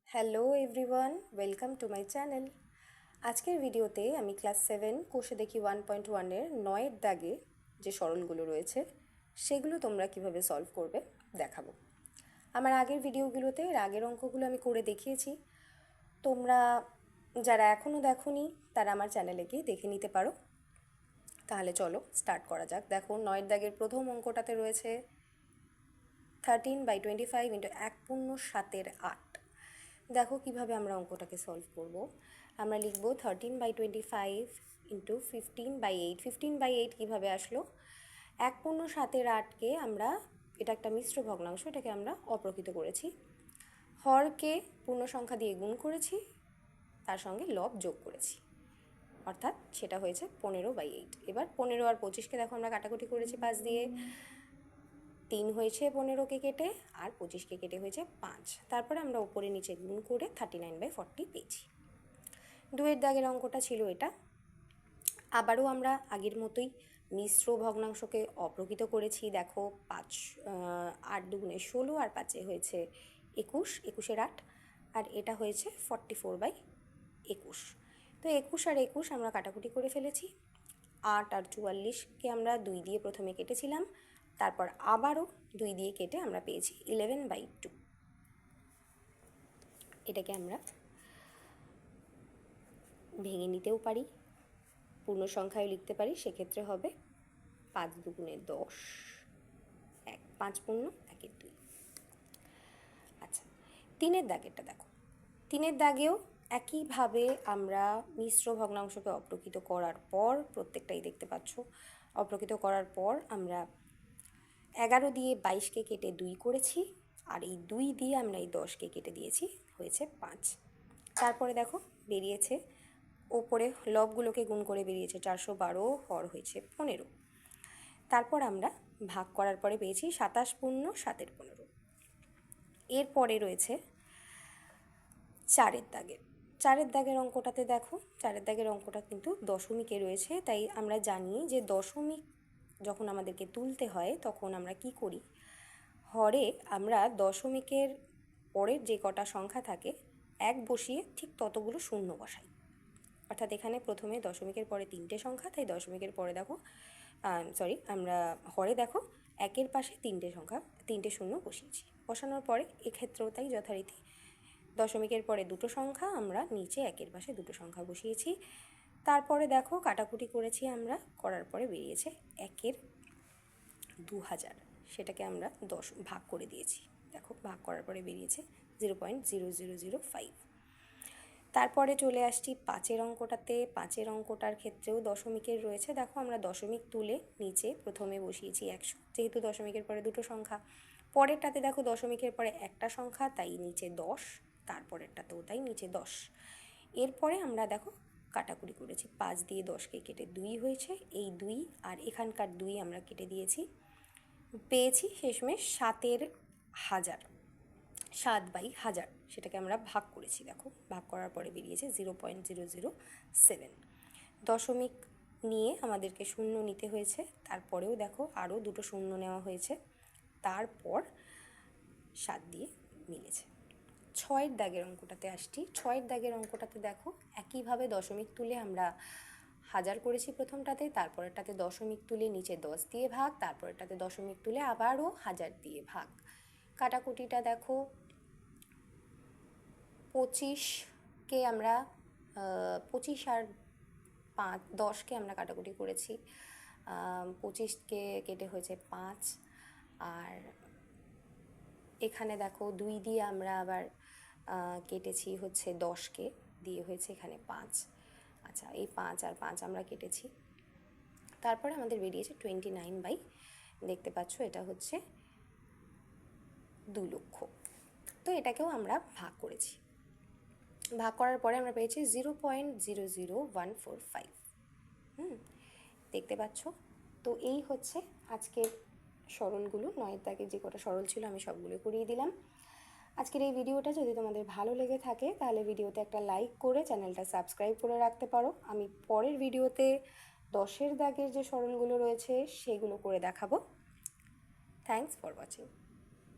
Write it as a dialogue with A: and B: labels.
A: Hello everyone, welcome to my channel. আজকের ভিডিওতে আমি ক্লাস 7 কোষে দেখি 1.1-এর 9-এর দাগে যে সরলগুলো রয়েছে সেগুলো তোমরা কিভাবে সলভ করবে দেখাবো। আমার আগের ভিডিওগুলোতে এর আগের অঙ্কগুলো আমি করে দেখিয়েছি। তোমরা যারা এখনও দেখোনি তারা আমার চ্যানেলে গিয়ে দেখে নিতে পারো। তাহলে চলো স্টার্ট করা যাক। দেখো 9-এর দাগের প্রথম অঙ্কটাতে রয়েছে 13/25 ইন্টু 1/7-8। দেখো কিভাবে আমরা অঙ্কটাকে সলভ করব। আমরা লিখব 13/25 ইন্টু 15/8। 15/8 কীভাবে আসলো? 1/7-8কে আমরা, এটা একটা মিশ্র ভগ্নাংশ, এটাকে আমরা অপ্রকৃত করেছি। হরকে পূর্ণ সংখ্যা দিয়ে গুণ করেছি, তার সঙ্গে লব যোগ করেছি, অর্থাৎ সেটা হয়েছে 15/8। এবার 15 আর 25কে দেখো আমরা কাটাকুটি করেছি 5 দিয়ে। 3 হয়েছে 15কে কেটে, আর 25কে কেটে হয়েছে 5। তারপরে আমরা উপরে নিচে গুণ করে 39/40 পেয়েছি। 2-এর দাগের অঙ্কটা ছিল এটা। আবারও আমরা আগের মতোই মিশ্র ভগ্নাংশকে অপ্রকৃত করেছি। দেখো 8 দুগুণে 16 আর 5-এ হয়েছে 21, 21-এর 8, আর এটা হয়েছে 44/21। তো 21 আর 21 আমরা কাটাকুটি করে ফেলেছি। 8 আর 44কে আমরা 2 দিয়ে প্রথমে কেটেছিলাম, তারপর আবারও 2 দিয়ে কেটে আমরা পেয়েছি 11/2। এটাকে আমরা ভেঙে নিতেও পারি, পূর্ণ সংখ্যায় লিখতে পারি। সেক্ষেত্রে হবে 5 দুগুণে 10, 5 পূর্ণ 1-এর 2। আচ্ছা, 3-এর দাগেরটা দেখো। 3-এর দাগেও একইভাবে আমরা মিশ্র ভগ্নাংশকে অপ্রকৃত করার পর, প্রত্যেকটাই দেখতে পাচ্ছ, অপ্রকৃত করার পর আমরা 11 দিয়ে 22কে কেটে 2 করেছি, আর এই 2 দিয়ে আমরা এই 10কে কেটে দিয়েছি, হয়েছে 5। তারপরে দেখো বেরিয়েছে, ওপরে লবগুলোকে গুণ করে বেরিয়েছে 412, হর হয়েছে 15। তারপর আমরা ভাগ করার পরে পেয়েছি 27 পূর্ণ 7-এর 15। এরপরে রয়েছে 4-এর দাগের। 4-এর দাগের অঙ্কটাতে দেখো, 4-এর দাগের অঙ্কটা কিন্তু দশমিকে রয়েছে, তাই আমরা জানি যে দশমিক যখন আমাদেরকে তুলতে হয় তখন আমরা কি করি, হরে আমরা দশমিকের পরের যে কটা সংখ্যা থাকে 1 বসিয়ে ঠিক ততগুলো শূন্য বসাই। অর্থাৎ এখানে প্রথমে দশমিকের পরে 3টে সংখ্যা, তাই দশমিকের পরে দেখো আমরা হরে দেখো 1-এর পাশে 3টে সংখ্যা, 3টে শূন্য বসিয়েছি। বসানোর পরে এক্ষেত্রেও তাই যথারীতি দশমিকের পরে 2টো সংখ্যা, আমরা নিচে 1-এর পাশে 2টো সংখ্যা বসিয়েছি। তারপরে দেখো কাটাকুটি করেছি আমরা, করার পরে বেরিয়েছে 1-এর 2000, সেটাকে আমরা 10 ভাগ করে দিয়েছি। দেখো ভাগ করার পরে বেরিয়েছে 0.0005। তারপরে চলে আসছি 5-এর অঙ্কটাতে। 5-এর অঙ্কটার ক্ষেত্রেও দশমিকের রয়েছে। দেখো আমরা দশমিক তুলে নিচে প্রথমে বসিয়েছি 100, যেহেতু দশমিকের পরে 2টো সংখ্যা। পরেরটাতে দেখো দশমিকের পরে একটা সংখ্যা, তাই নিচে 10, তারপরেরটাতেও তাই নিচে 10। এরপরে আমরা দেখো কাটাকুটি করেছি, 5 দিয়ে 10কে কেটে 2 হয়েছে, এই 2 আর এখানকার 2 আমরা কেটে দিয়েছি, পেয়েছি শেষমেশ 7-এর 1000, 7/1000। সেটাকে আমরা ভাগ করেছি। দেখো ভাগ করার পরে বেরিয়েছে 0.007। দশমিক নিয়ে আমাদেরকে শূন্য নিতে হয়েছে, তারপরেও দেখো আরও 2টো শূন্য নেওয়া হয়েছে, তারপর 7 দিয়ে মিলেছে। 6-এর দাগের অঙ্কটাতে আসছি। 6-এর দাগের অঙ্কটাতে দেখো একইভাবে দশমিক তুলে আমরা 1000 করেছি প্রথমটাতে, তারপরেরটাতে দশমিক তুলে নিচে 10 দিয়ে ভাগ, তারপরেরটাতে দশমিক তুলে আবারও 1000 দিয়ে ভাগ। কাটাকুটিটা দেখো, 25কে আমরা 25 আর 10কে আমরা কাটাকুটি করেছি, 25কে কেটে হয়েছে 5, আর এখানে দেখো 2 দিয়ে আমরা আবার কেটেছি হচ্ছে 10কে, দিয়ে হয়েছে এখানে 5। আচ্ছা, এই 5 আর 5 আমরা কেটেছি, তারপরে আমাদের বেরিয়েছে 29 দেখতে পাচ্ছ এটা হচ্ছে 2 লক্ষ। তো এটাকেও আমরা ভাগ করেছি। ভাগ করার পরে আমরা পেয়েছি 0.00145। দেখতে পাচ্ছ। তো এই হচ্ছে আজকের সরলগুলো। 9-এর দাগে যে কটা সরল ছিল আমি সবগুলো করিয়ে দিলাম। আজকের এই ভিডিওটা যদি তোমাদের ভালো লেগে থাকে তাহলে ভিডিওতে একটা লাইক করে চ্যানেলটা সাবস্ক্রাইব করে রাখতে পারো। আমি পরের ভিডিওতে 10-এর দাগের যে সরলগুলো রয়েছে সেগুলো করে দেখাবো। Thanks for watching.